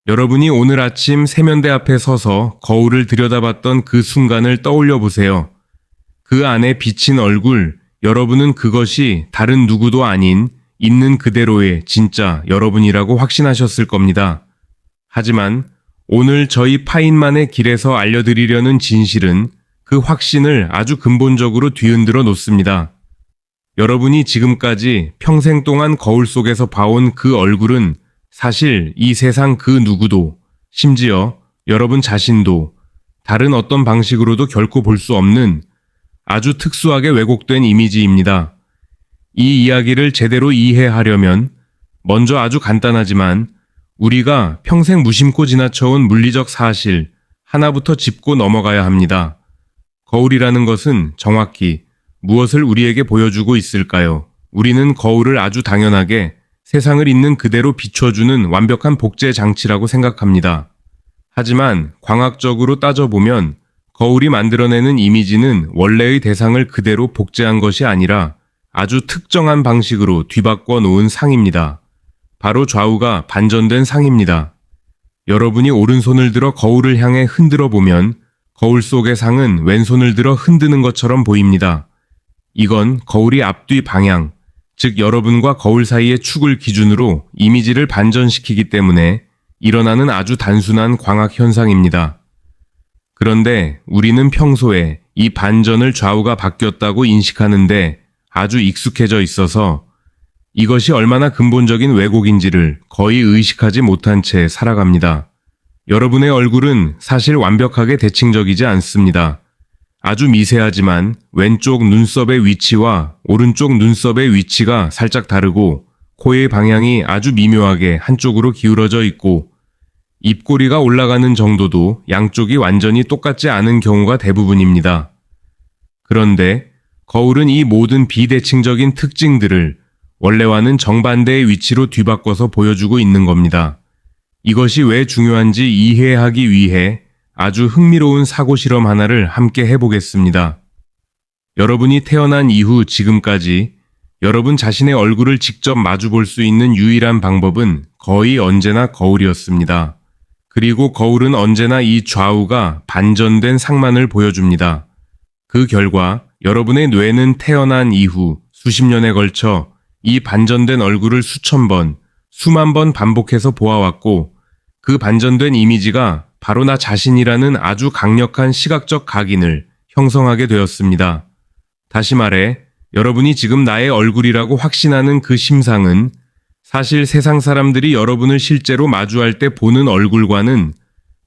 여러분이 오늘 아침 세면대 앞에 서서 거울을 들여다봤던 그 순간을 떠올려 보세요. 그 안에 비친 얼굴, 여러분은 그것이 다른 누구도 아닌 있는 그대로의 진짜 여러분이라고 확신하셨을 겁니다. 하지만 오늘 저희 파인만의 길에서 알려드리려는 진실은 그 확신을 아주 근본적으로 뒤흔들어 놓습니다. 여러분이 지금까지 평생 동안 거울 속에서 봐온 그 얼굴은 사실 이 세상 그 누구도, 심지어 여러분 자신도 다른 어떤 방식으로도 결코 볼 수 없는 아주 특수하게 왜곡된 이미지입니다. 이 이야기를 제대로 이해하려면 먼저 아주 간단하지만 우리가 평생 무심코 지나쳐온 물리적 사실 하나부터 짚고 넘어가야 합니다. 거울이라는 것은 정확히 무엇을 우리에게 보여주고 있을까요? 우리는 거울을 아주 당연하게 세상을 있는 그대로 비춰주는 완벽한 복제 장치라고 생각합니다. 하지만 광학적으로 따져보면 거울이 만들어내는 이미지는 원래의 대상을 그대로 복제한 것이 아니라 아주 특정한 방식으로 뒤바꿔 놓은 상입니다. 바로 좌우가 반전된 상입니다. 여러분이 오른손을 들어 거울을 향해 흔들어 보면 거울 속의 상은 왼손을 들어 흔드는 것처럼 보입니다. 이건 거울이 앞뒤 방향, 즉 여러분과 거울 사이의 축을 기준으로 이미지를 반전시키기 때문에 일어나는 아주 단순한 광학 현상입니다. 그런데 우리는 평소에 이 반전을 좌우가 바뀌었다고 인식하는데 아주 익숙해져 있어서 이것이 얼마나 근본적인 왜곡인지를 거의 의식하지 못한 채 살아갑니다. 여러분의 얼굴은 사실 완벽하게 대칭적이지 않습니다. 아주 미세하지만 왼쪽 눈썹의 위치와 오른쪽 눈썹의 위치가 살짝 다르고 코의 방향이 아주 미묘하게 한쪽으로 기울어져 있고 입꼬리가 올라가는 정도도 양쪽이 완전히 똑같지 않은 경우가 대부분입니다. 그런데 거울은 이 모든 비대칭적인 특징들을 원래와는 정반대의 위치로 뒤바꿔서 보여주고 있는 겁니다. 이것이 왜 중요한지 이해하기 위해 아주 흥미로운 사고 실험 하나를 함께 해보겠습니다. 여러분이 태어난 이후 지금까지 여러분 자신의 얼굴을 직접 마주볼 수 있는 유일한 방법은 거의 언제나 거울이었습니다. 그리고 거울은 언제나 이 좌우가 반전된 상만을 보여줍니다. 그 결과 여러분의 뇌는 태어난 이후 수십 년에 걸쳐 이 반전된 얼굴을 수천 번, 수만 번 반복해서 보아왔고 그 반전된 이미지가 바로 나 자신이라는 아주 강력한 시각적 각인을 형성하게 되었습니다. 다시 말해, 여러분이 지금 나의 얼굴이라고 확신하는 그 심상은 사실 세상 사람들이 여러분을 실제로 마주할 때 보는 얼굴과는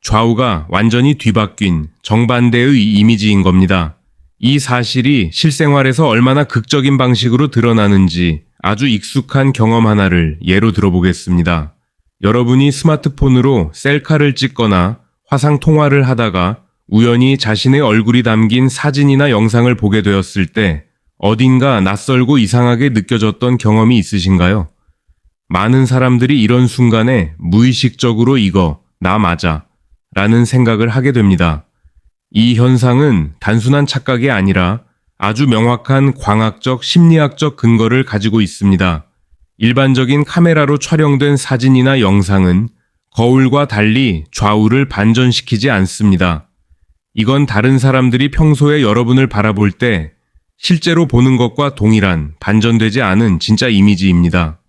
좌우가 완전히 뒤바뀐 정반대의 이미지인 겁니다. 이 사실이 실생활에서 얼마나 극적인 방식으로 드러나는지 아주 익숙한 경험 하나를 예로 들어보겠습니다. 여러분이 스마트폰으로 셀카를 찍거나 화상 통화를 하다가 우연히 자신의 얼굴이 담긴 사진이나 영상을 보게 되었을 때 어딘가 낯설고 이상하게 느껴졌던 경험이 있으신가요? 많은 사람들이 이런 순간에 무의식적으로 이거 나 맞아 라는 생각을 하게 됩니다. 이 현상은 단순한 착각이 아니라 아주 명확한 광학적 심리학적 근거를 가지고 있습니다. 일반적인 카메라로 촬영된 사진이나 영상은 거울과 달리 좌우를 반전시키지 않습니다. 이건 다른 사람들이 평소에 여러분을 바라볼 때 실제로 보는 것과 동일한 반전되지 않은 진짜 이미지입니다.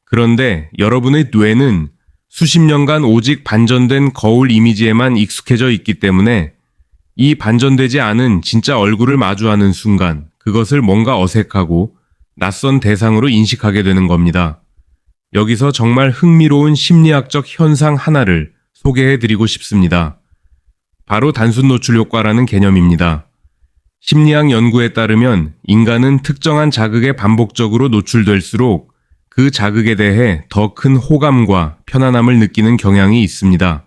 그런데 여러분의 뇌는 수십 년간 오직 반전된 거울 이미지에만 익숙해져 있기 때문에 이 반전되지 않은 진짜 얼굴을 마주하는 순간 그것을 뭔가 어색하고 낯선 대상으로 인식하게 되는 겁니다. 여기서 정말 흥미로운 심리학적 현상 하나를 소개해 드리고 싶습니다. 바로 단순 노출 효과라는 개념입니다. 심리학 연구에 따르면 인간은 특정한 자극에 반복적으로 노출될수록 그 자극에 대해 더 큰 호감과 편안함을 느끼는 경향이 있습니다.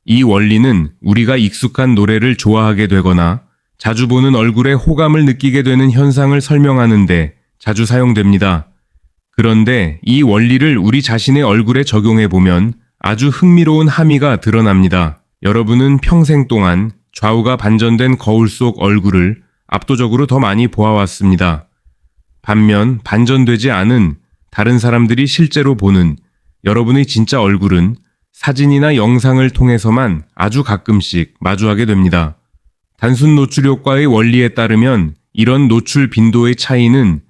이 원리는 우리가 익숙한 노래를 좋아하게 되거나 자주 보는 얼굴에 호감을 느끼게 되는 현상을 설명하는데 자주 사용됩니다. 그런데 이 원리를 우리 자신의 얼굴에 적용해 보면 아주 흥미로운 함의가 드러납니다. 여러분은 평생 동안 좌우가 반전된 거울 속 얼굴을 압도적으로 더 많이 보아왔습니다. 반면 반전되지 않은 다른 사람들이 실제로 보는 여러분의 진짜 얼굴은 사진이나 영상을 통해서만 아주 가끔씩 마주하게 됩니다. 단순 노출 효과의 원리에 따르면 이런 노출 빈도의 차이는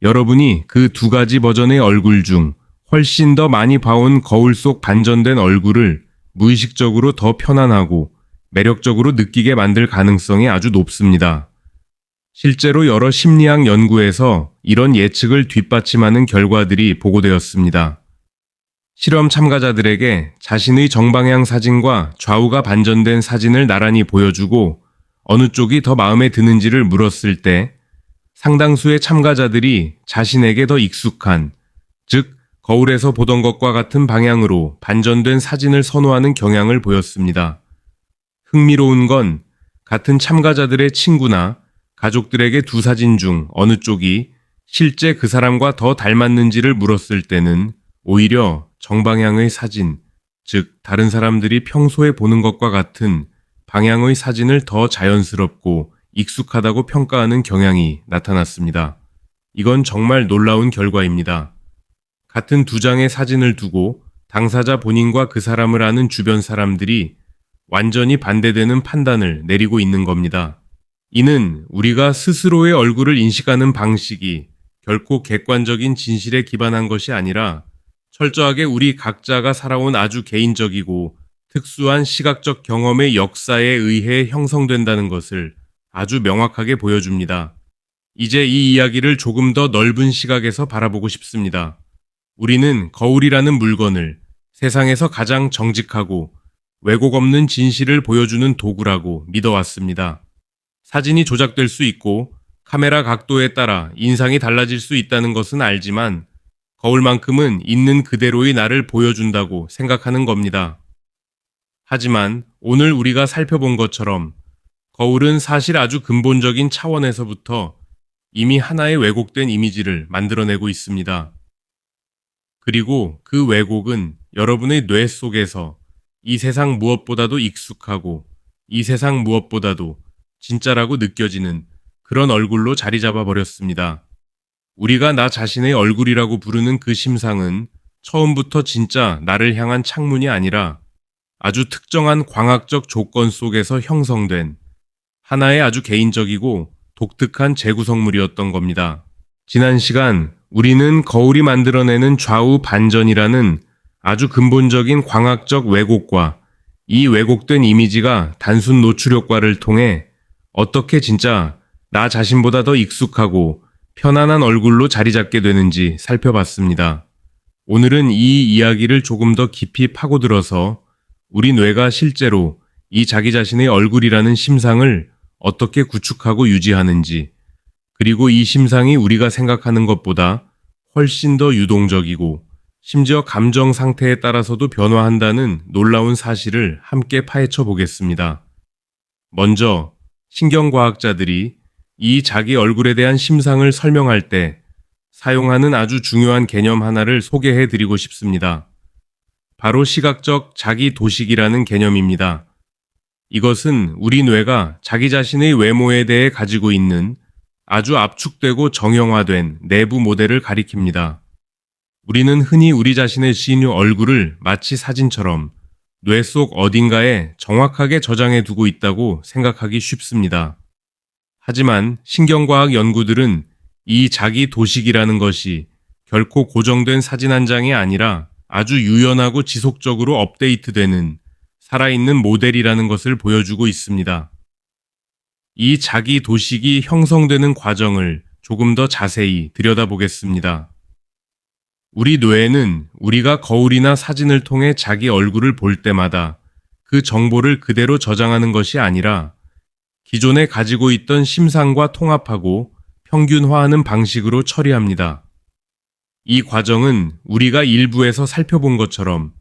여러분이 그 두 가지 버전의 얼굴 중 훨씬 더 많이 봐온 거울 속 반전된 얼굴을 무의식적으로 더 편안하고 매력적으로 느끼게 만들 가능성이 아주 높습니다. 실제로 여러 심리학 연구에서 이런 예측을 뒷받침하는 결과들이 보고되었습니다. 실험 참가자들에게 자신의 정방향 사진과 좌우가 반전된 사진을 나란히 보여주고 어느 쪽이 더 마음에 드는지를 물었을 때 상당수의 참가자들이 자신에게 더 익숙한, 즉 거울에서 보던 것과 같은 방향으로 반전된 사진을 선호하는 경향을 보였습니다. 흥미로운 건 같은 참가자들의 친구나 가족들에게 두 사진 중 어느 쪽이 실제 그 사람과 더 닮았는지를 물었을 때는 오히려 정방향의 사진, 즉 다른 사람들이 평소에 보는 것과 같은 방향의 사진을 더 자연스럽고 익숙하다고 평가하는 경향이 나타났습니다. 이건 정말 놀라운 결과입니다. 같은 두 장의 사진을 두고 당사자 본인과 그 사람을 아는 주변 사람들이 완전히 반대되는 판단을 내리고 있는 겁니다. 이는 우리가 스스로의 얼굴을 인식하는 방식이 결코 객관적인 진실에 기반한 것이 아니라 철저하게 우리 각자가 살아온 아주 개인적이고 특수한 시각적 경험의 역사에 의해 형성된다는 것을 아주 명확하게 보여줍니다. 이제 이 이야기를 조금 더 넓은 시각에서 바라보고 싶습니다. 우리는 거울이라는 물건을 세상에서 가장 정직하고 왜곡 없는 진실을 보여주는 도구라고 믿어왔습니다. 사진이 조작될 수 있고 카메라 각도에 따라 인상이 달라질 수 있다는 것은 알지만 거울만큼은 있는 그대로의 나를 보여준다고 생각하는 겁니다. 하지만 오늘 우리가 살펴본 것처럼 거울은 사실 아주 근본적인 차원에서부터 이미 하나의 왜곡된 이미지를 만들어내고 있습니다. 그리고 그 왜곡은 여러분의 뇌 속에서 이 세상 무엇보다도 익숙하고 이 세상 무엇보다도 진짜라고 느껴지는 그런 얼굴로 자리 잡아 버렸습니다. 우리가 나 자신의 얼굴이라고 부르는 그 심상은 처음부터 진짜 나를 향한 창문이 아니라 아주 특정한 광학적 조건 속에서 형성된 하나의 아주 개인적이고 독특한 재구성물이었던 겁니다. 지난 시간 우리는 거울이 만들어내는 좌우 반전이라는 아주 근본적인 광학적 왜곡과 이 왜곡된 이미지가 단순 노출 효과를 통해 어떻게 진짜 나 자신보다 더 익숙하고 편안한 얼굴로 자리 잡게 되는지 살펴봤습니다. 오늘은 이 이야기를 조금 더 깊이 파고들어서 우리 뇌가 실제로 이 자기 자신의 얼굴이라는 심상을 어떻게 구축하고 유지하는지, 그리고 이 심상이 우리가 생각하는 것보다 훨씬 더 유동적이고 심지어 감정 상태에 따라서도 변화한다는 놀라운 사실을 함께 파헤쳐 보겠습니다. 먼저 신경과학자들이 이 자기 얼굴에 대한 심상을 설명할 때 사용하는 아주 중요한 개념 하나를 소개해 드리고 싶습니다. 바로 시각적 자기 도식이라는 개념입니다. 이것은 우리 뇌가 자기 자신의 외모에 대해 가지고 있는 아주 압축되고 정형화된 내부 모델을 가리킵니다. 우리는 흔히 우리 자신의 시인의 얼굴을 마치 사진처럼 뇌 속 어딘가에 정확하게 저장해 두고 있다고 생각하기 쉽습니다. 하지만 신경과학 연구들은 이 자기 도식이라는 것이 결코 고정된 사진 한 장이 아니라 아주 유연하고 지속적으로 업데이트되는 살아있는 모델이라는 것을 보여주고 있습니다. 이 자기 도식이 형성되는 과정을 조금 더 자세히 들여다보겠습니다. 우리 뇌에는 우리가 거울이나 사진을 통해 자기 얼굴을 볼 때마다 그 정보를 그대로 저장하는 것이 아니라 기존에 가지고 있던 심상과 통합하고 평균화하는 방식으로 처리합니다. 이 과정은 우리가 일부에서 살펴본 것처럼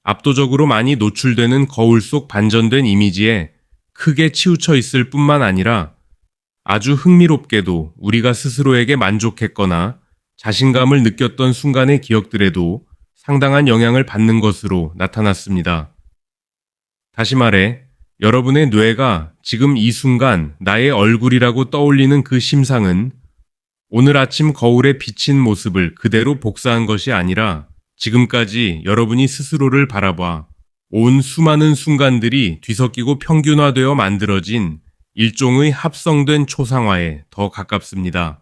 압도적으로 많이 노출되는 거울 속 반전된 이미지에 크게 치우쳐 있을 뿐만 아니라 아주 흥미롭게도 우리가 스스로에게 만족했거나 자신감을 느꼈던 순간의 기억들에도 상당한 영향을 받는 것으로 나타났습니다. 다시 말해, 여러분의 뇌가 지금 이 순간 나의 얼굴이라고 떠올리는 그 심상은 오늘 아침 거울에 비친 모습을 그대로 복사한 것이 아니라 지금까지 여러분이 스스로를 바라봐 온 수많은 순간들이 뒤섞이고 평균화되어 만들어진 일종의 합성된 초상화에 더 가깝습니다.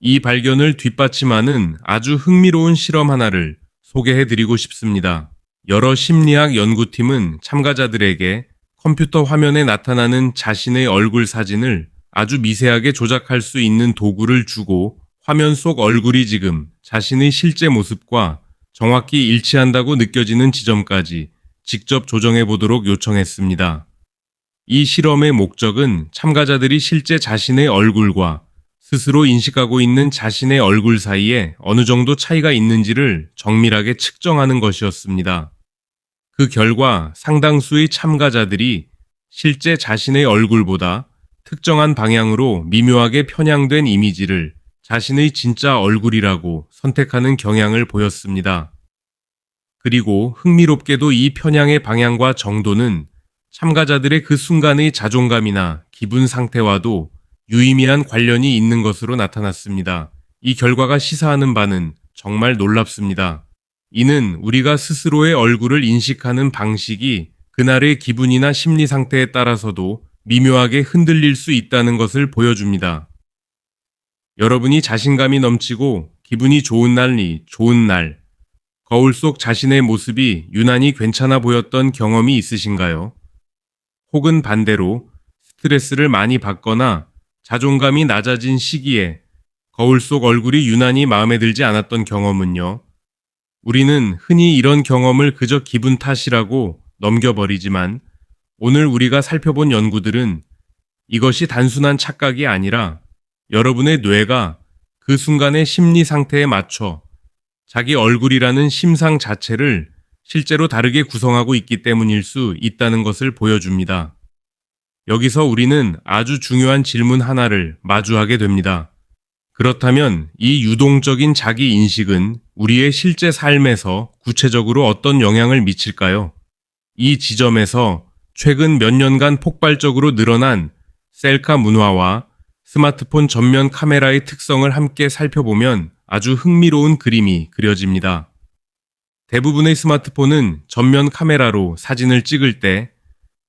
이 발견을 뒷받침하는 아주 흥미로운 실험 하나를 소개해드리고 싶습니다. 여러 심리학 연구팀은 참가자들에게 컴퓨터 화면에 나타나는 자신의 얼굴 사진을 아주 미세하게 조작할 수 있는 도구를 주고 화면 속 얼굴이 지금 자신의 실제 모습과 정확히 일치한다고 느껴지는 지점까지 직접 조정해 보도록 요청했습니다. 이 실험의 목적은 참가자들이 실제 자신의 얼굴과 스스로 인식하고 있는 자신의 얼굴 사이에 어느 정도 차이가 있는지를 정밀하게 측정하는 것이었습니다. 그 결과 상당수의 참가자들이 실제 자신의 얼굴보다 특정한 방향으로 미묘하게 편향된 이미지를 자신의 진짜 얼굴이라고 선택하는 경향을 보였습니다. 그리고 흥미롭게도 이 편향의 방향과 정도는 참가자들의 그 순간의 자존감이나 기분 상태와도 유의미한 관련이 있는 것으로 나타났습니다. 이 결과가 시사하는 바는 정말 놀랍습니다. 이는 우리가 스스로의 얼굴을 인식하는 방식이 그날의 기분이나 심리 상태에 따라서도 미묘하게 흔들릴 수 있다는 것을 보여줍니다. 여러분이 자신감이 넘치고 기분이 좋은 날이 좋은 날, 거울 속 자신의 모습이 유난히 괜찮아 보였던 경험이 있으신가요? 혹은 반대로 스트레스를 많이 받거나 자존감이 낮아진 시기에 거울 속 얼굴이 유난히 마음에 들지 않았던 경험은요? 우리는 흔히 이런 경험을 그저 기분 탓이라고 넘겨버리지만 오늘 우리가 살펴본 연구들은 이것이 단순한 착각이 아니라 여러분의 뇌가 그 순간의 심리 상태에 맞춰 자기 얼굴이라는 심상 자체를 실제로 다르게 구성하고 있기 때문일 수 있다는 것을 보여줍니다. 여기서 우리는 아주 중요한 질문 하나를 마주하게 됩니다. 그렇다면 이 유동적인 자기 인식은 우리의 실제 삶에서 구체적으로 어떤 영향을 미칠까요? 이 지점에서 최근 몇 년간 폭발적으로 늘어난 셀카 문화와 스마트폰 전면 카메라의 특성을 함께 살펴보면 아주 흥미로운 그림이 그려집니다. 대부분의 스마트폰은 전면 카메라로 사진을 찍을 때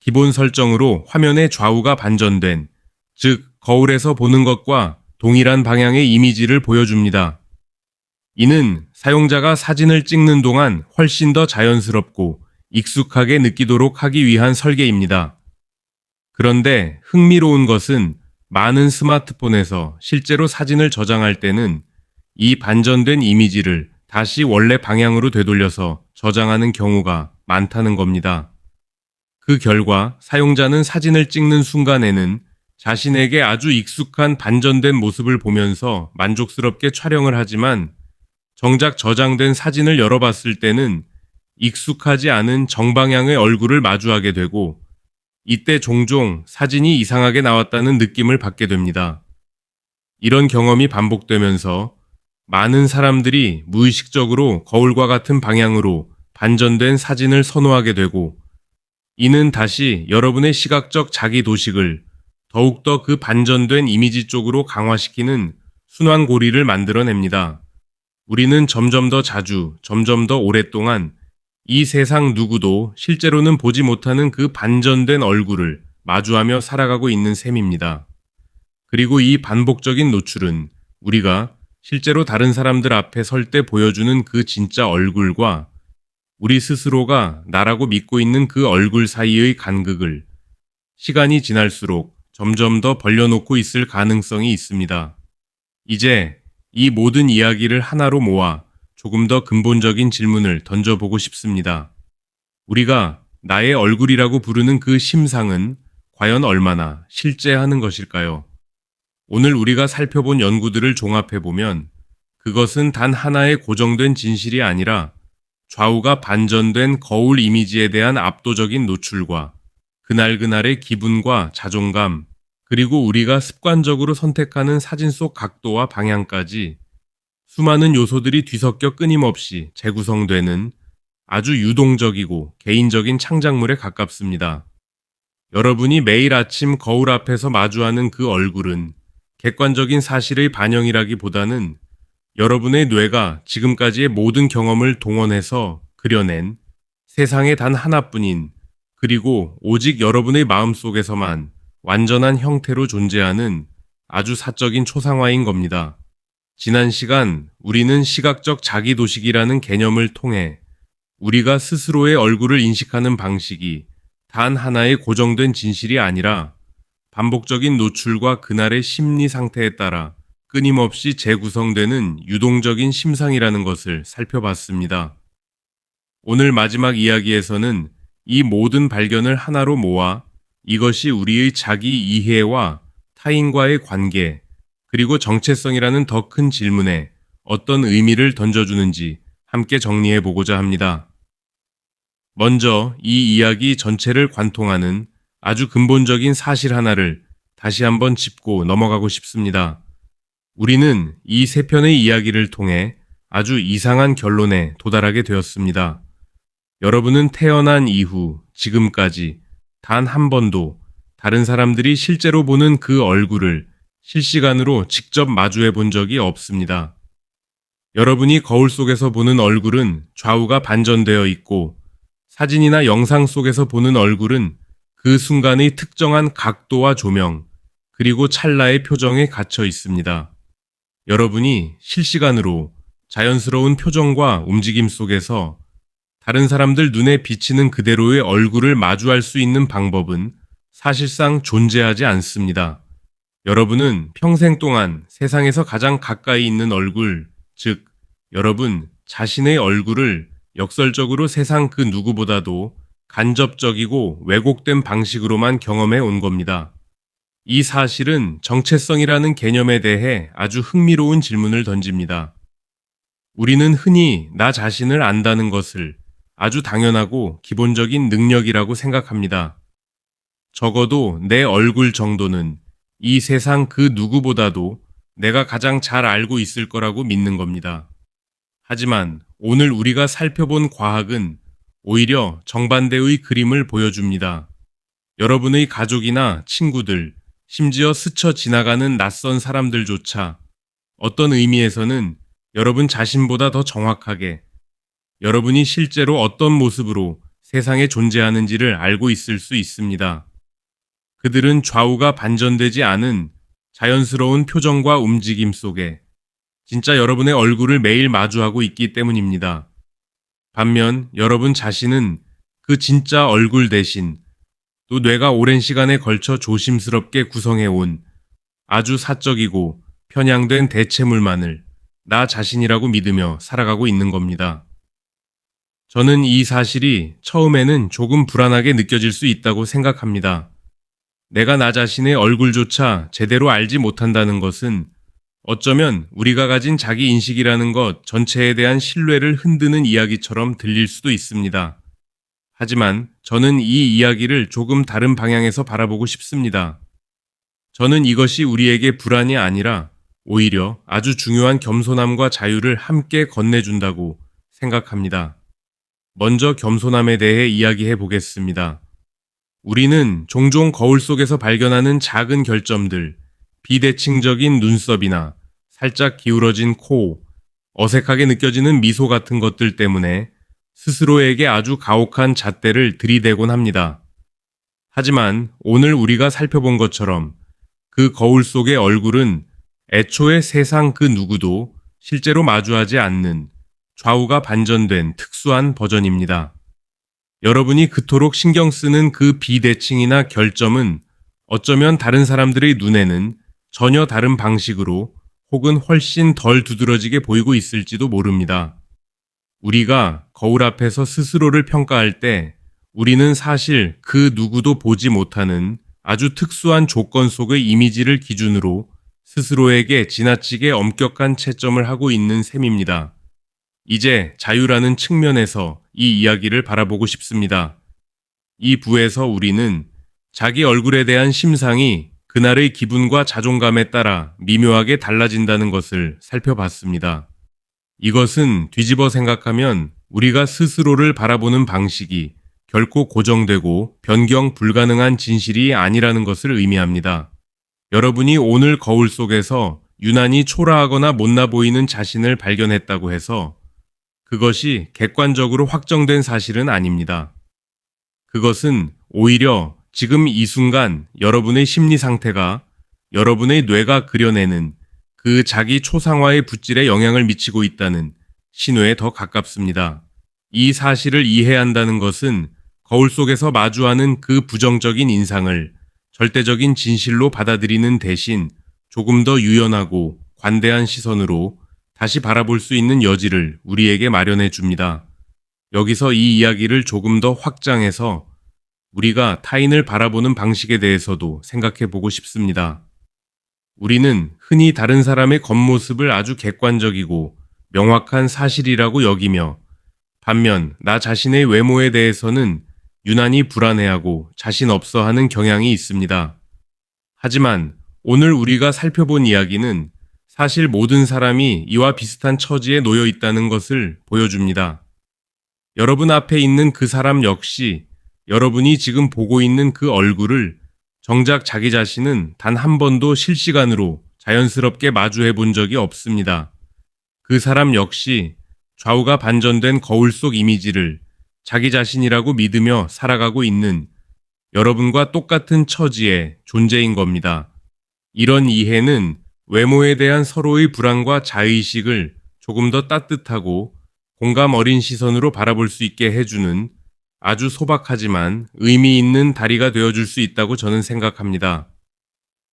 기본 설정으로 화면의 좌우가 반전된, 즉 거울에서 보는 것과 동일한 방향의 이미지를 보여줍니다. 이는 사용자가 사진을 찍는 동안 훨씬 더 자연스럽고 익숙하게 느끼도록 하기 위한 설계입니다. 그런데 흥미로운 것은 많은 스마트폰에서 실제로 사진을 저장할 때는 이 반전된 이미지를 다시 원래 방향으로 되돌려서 저장하는 경우가 많다는 겁니다. 그 결과 사용자는 사진을 찍는 순간에는 자신에게 아주 익숙한 반전된 모습을 보면서 만족스럽게 촬영을 하지만 정작 저장된 사진을 열어봤을 때는 익숙하지 않은 정방향의 얼굴을 마주하게 되고 이때 종종 사진이 이상하게 나왔다는 느낌을 받게 됩니다. 이런 경험이 반복되면서 많은 사람들이 무의식적으로 거울과 같은 방향으로 반전된 사진을 선호하게 되고 이는 다시 여러분의 시각적 자기도식을 더욱더 그 반전된 이미지 쪽으로 강화시키는 순환고리를 만들어냅니다. 우리는 점점 더 자주, 점점 더 오랫동안 이 세상 누구도 실제로는 보지 못하는 그 반전된 얼굴을 마주하며 살아가고 있는 셈입니다. 그리고 이 반복적인 노출은 우리가 실제로 다른 사람들 앞에 설 때 보여주는 그 진짜 얼굴과 우리 스스로가 나라고 믿고 있는 그 얼굴 사이의 간극을 시간이 지날수록 점점 더 벌려놓고 있을 가능성이 있습니다. 이제 이 모든 이야기를 하나로 모아 조금 더 근본적인 질문을 던져보고 싶습니다. 우리가 나의 얼굴이라고 부르는 그 심상은 과연 얼마나 실제하는 것일까요? 오늘 우리가 살펴본 연구들을 종합해보면 그것은 단 하나의 고정된 진실이 아니라 좌우가 반전된 거울 이미지에 대한 압도적인 노출과 그날그날의 기분과 자존감, 그리고 우리가 습관적으로 선택하는 사진 속 각도와 방향까지 수많은 요소들이 뒤섞여 끊임없이 재구성되는 아주 유동적이고 개인적인 창작물에 가깝습니다. 여러분이 매일 아침 거울 앞에서 마주하는 그 얼굴은 객관적인 사실의 반영이라기보다는 여러분의 뇌가 지금까지의 모든 경험을 동원해서 그려낸 세상에 단 하나뿐인, 그리고 오직 여러분의 마음속에서만 완전한 형태로 존재하는 아주 사적인 초상화인 겁니다. 지난 시간 우리는 시각적 자기도식이라는 개념을 통해 우리가 스스로의 얼굴을 인식하는 방식이 단 하나의 고정된 진실이 아니라 반복적인 노출과 그날의 심리 상태에 따라 끊임없이 재구성되는 유동적인 심상이라는 것을 살펴봤습니다. 오늘 마지막 이야기에서는 이 모든 발견을 하나로 모아 이것이 우리의 자기 이해와 타인과의 관계, 그리고 정체성이라는 더 큰 질문에 어떤 의미를 던져주는지 함께 정리해 보고자 합니다. 먼저 이 이야기 전체를 관통하는 아주 근본적인 사실 하나를 다시 한번 짚고 넘어가고 싶습니다. 우리는 이 세 편의 이야기를 통해 아주 이상한 결론에 도달하게 되었습니다. 여러분은 태어난 이후 지금까지 단 한 번도 다른 사람들이 실제로 보는 그 얼굴을 실시간으로 직접 마주해 본 적이 없습니다. 여러분이 거울 속에서 보는 얼굴은 좌우가 반전되어 있고 사진이나 영상 속에서 보는 얼굴은 그 순간의 특정한 각도와 조명, 그리고 찰나의 표정에 갇혀 있습니다. 여러분이 실시간으로 자연스러운 표정과 움직임 속에서 다른 사람들 눈에 비치는 그대로의 얼굴을 마주할 수 있는 방법은 사실상 존재하지 않습니다. 여러분은 평생 동안 세상에서 가장 가까이 있는 얼굴, 즉, 여러분 자신의 얼굴을 역설적으로 세상 그 누구보다도 간접적이고 왜곡된 방식으로만 경험해 온 겁니다. 이 사실은 정체성이라는 개념에 대해 아주 흥미로운 질문을 던집니다. 우리는 흔히 나 자신을 안다는 것을 아주 당연하고 기본적인 능력이라고 생각합니다. 적어도 내 얼굴 정도는 이 세상 그 누구보다도 내가 가장 잘 알고 있을 거라고 믿는 겁니다. 하지만 오늘 우리가 살펴본 과학은 오히려 정반대의 그림을 보여줍니다. 여러분의 가족이나 친구들, 심지어 스쳐 지나가는 낯선 사람들조차 어떤 의미에서는 여러분 자신보다 더 정확하게 여러분이 실제로 어떤 모습으로 세상에 존재하는지를 알고 있을 수 있습니다. 그들은 좌우가 반전되지 않은 자연스러운 표정과 움직임 속에 진짜 여러분의 얼굴을 매일 마주하고 있기 때문입니다. 반면 여러분 자신은 그 진짜 얼굴 대신 또 뇌가 오랜 시간에 걸쳐 조심스럽게 구성해온 아주 사적이고 편향된 대체물만을 나 자신이라고 믿으며 살아가고 있는 겁니다. 저는 이 사실이 처음에는 조금 불안하게 느껴질 수 있다고 생각합니다. 내가 나 자신의 얼굴조차 제대로 알지 못한다는 것은 어쩌면 우리가 가진 자기 인식이라는 것 전체에 대한 신뢰를 흔드는 이야기처럼 들릴 수도 있습니다. 하지만 저는 이 이야기를 조금 다른 방향에서 바라보고 싶습니다. 저는 이것이 우리에게 불안이 아니라 오히려 아주 중요한 겸손함과 자유를 함께 건네준다고 생각합니다. 먼저 겸손함에 대해 이야기해 보겠습니다. 우리는 종종 거울 속에서 발견하는 작은 결점들, 비대칭적인 눈썹이나 살짝 기울어진 코, 어색하게 느껴지는 미소 같은 것들 때문에 스스로에게 아주 가혹한 잣대를 들이대곤 합니다. 하지만 오늘 우리가 살펴본 것처럼 그 거울 속의 얼굴은 애초에 세상 그 누구도 실제로 마주하지 않는 좌우가 반전된 특수한 버전입니다. 여러분이 그토록 신경 쓰는 그 비대칭이나 결점은 어쩌면 다른 사람들의 눈에는 전혀 다른 방식으로 혹은 훨씬 덜 두드러지게 보이고 있을지도 모릅니다. 우리가 거울 앞에서 스스로를 평가할 때 우리는 사실 그 누구도 보지 못하는 아주 특수한 조건 속의 이미지를 기준으로 스스로에게 지나치게 엄격한 채점을 하고 있는 셈입니다. 이제 자유라는 측면에서 이 이야기를 바라보고 싶습니다. 이 부에서 우리는 자기 얼굴에 대한 심상이 그날의 기분과 자존감에 따라 미묘하게 달라진다는 것을 살펴봤습니다. 이것은 뒤집어 생각하면 우리가 스스로를 바라보는 방식이 결코 고정되고 변경 불가능한 진실이 아니라는 것을 의미합니다. 여러분이 오늘 거울 속에서 유난히 초라하거나 못나 보이는 자신을 발견했다고 해서 그것이 객관적으로 확정된 사실은 아닙니다. 그것은 오히려 지금 이 순간 여러분의 심리 상태가 여러분의 뇌가 그려내는 그 자기 초상화의 붓질에 영향을 미치고 있다는 신호에 더 가깝습니다. 이 사실을 이해한다는 것은 거울 속에서 마주하는 그 부정적인 인상을 절대적인 진실로 받아들이는 대신 조금 더 유연하고 관대한 시선으로 다시 바라볼 수 있는 여지를 우리에게 마련해 줍니다. 여기서 이 이야기를 조금 더 확장해서 우리가 타인을 바라보는 방식에 대해서도 생각해 보고 싶습니다. 우리는 흔히 다른 사람의 겉모습을 아주 객관적이고 명확한 사실이라고 여기며 반면 나 자신의 외모에 대해서는 유난히 불안해하고 자신 없어 하는 경향이 있습니다. 하지만 오늘 우리가 살펴본 이야기는 사실 모든 사람이 이와 비슷한 처지에 놓여 있다는 것을 보여줍니다. 여러분 앞에 있는 그 사람 역시 여러분이 지금 보고 있는 그 얼굴을 정작 자기 자신은 단 한 번도 실시간으로 자연스럽게 마주해 본 적이 없습니다. 그 사람 역시 좌우가 반전된 거울 속 이미지를 자기 자신이라고 믿으며 살아가고 있는 여러분과 똑같은 처지의 존재인 겁니다. 이런 이해는 외모에 대한 서로의 불안과 자의식을 조금 더 따뜻하고 공감 어린 시선으로 바라볼 수 있게 해주는 아주 소박하지만 의미 있는 다리가 되어줄 수 있다고 저는 생각합니다.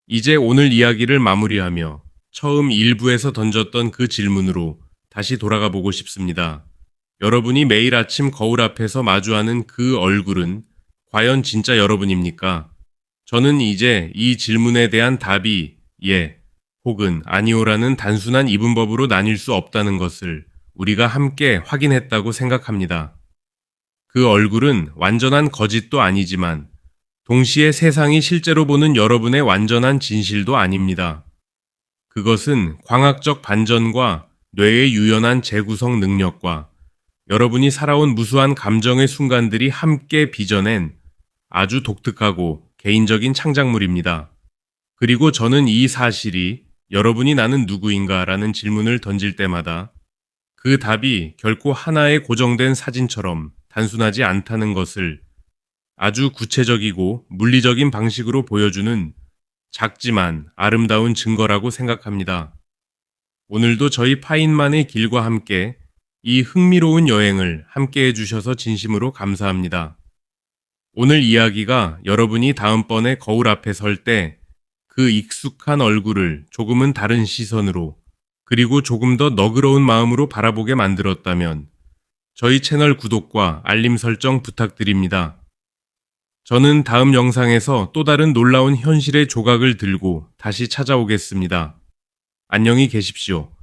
이제 오늘 이야기를 마무리하며 처음 일부에서 던졌던 그 질문으로 다시 돌아가 보고 싶습니다. 여러분이 매일 아침 거울 앞에서 마주하는 그 얼굴은 과연 진짜 여러분입니까? 저는 이제 이 질문에 대한 답이 예 혹은 아니오라는 단순한 이분법으로 나뉠 수 없다는 것을 우리가 함께 확인했다고 생각합니다. 그 얼굴은 완전한 거짓도 아니지만 동시에 세상이 실제로 보는 여러분의 완전한 진실도 아닙니다. 그것은 광학적 반전과 뇌의 유연한 재구성 능력과 여러분이 살아온 무수한 감정의 순간들이 함께 빚어낸 아주 독특하고 개인적인 창작물입니다. 그리고 저는 이 사실이 여러분이 나는 누구인가 라는 질문을 던질 때마다 그 답이 결코 하나의 고정된 사진처럼 단순하지 않다는 것을 아주 구체적이고 물리적인 방식으로 보여주는 작지만 아름다운 증거라고 생각합니다. 오늘도 저희 파인만의 길과 함께 이 흥미로운 여행을 함께 해주셔서 진심으로 감사합니다. 오늘 이야기가 여러분이 다음번에 거울 앞에 설 때 그 익숙한 얼굴을 조금은 다른 시선으로 그리고 조금 더 너그러운 마음으로 바라보게 만들었다면 저희 채널 구독과 알림 설정 부탁드립니다. 저는 다음 영상에서 또 다른 놀라운 현실의 조각을 들고 다시 찾아오겠습니다. 안녕히 계십시오.